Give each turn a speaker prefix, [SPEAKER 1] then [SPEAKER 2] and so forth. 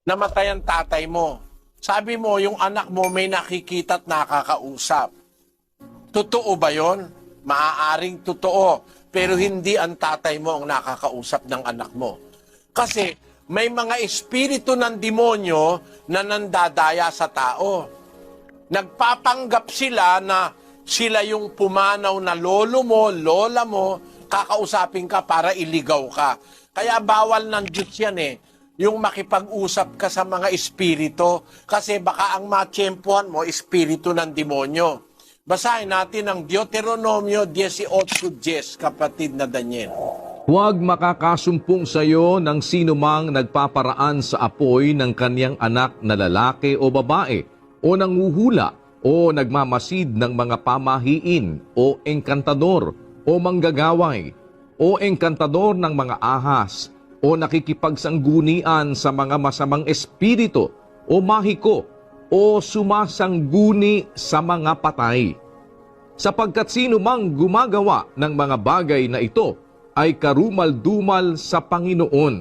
[SPEAKER 1] namatay ang tatay mo. Sabi mo, yung anak mo may nakikita at nakakausap. Totoo ba yon? Maaaring totoo, pero hindi ang tatay mo ang nakakausap ng anak mo. Kasi may mga espiritu ng demonyo na nandadaya sa tao. Nagpapanggap sila na sila yung pumanaw na lolo mo, lola mo, kakausapin ka para iligaw ka. Kaya bawal ng Diyos yan eh, yung makipag-usap ka sa mga espiritu. Kasi baka ang matsyempuhan mo, espiritu ng demonyo. Basahin natin ang Deuteronomio 18:10, kapatid na Daniel.
[SPEAKER 2] Huwag makakasumpong sa iyo ng sinumang nagpaparaan sa apoy ng kaniyang anak na lalaki o babae, o nanguhula, o nagmamasid ng mga pamahiin, o engkantador, o manggagaway, o engkantador ng mga ahas, o nakikipagsangunian sa mga masamang espiritu, o mahiko, o sumasangguni sa mga patay. Sapagkat sino mang gumagawa ng mga bagay na ito ay karumal-dumal sa Panginoon.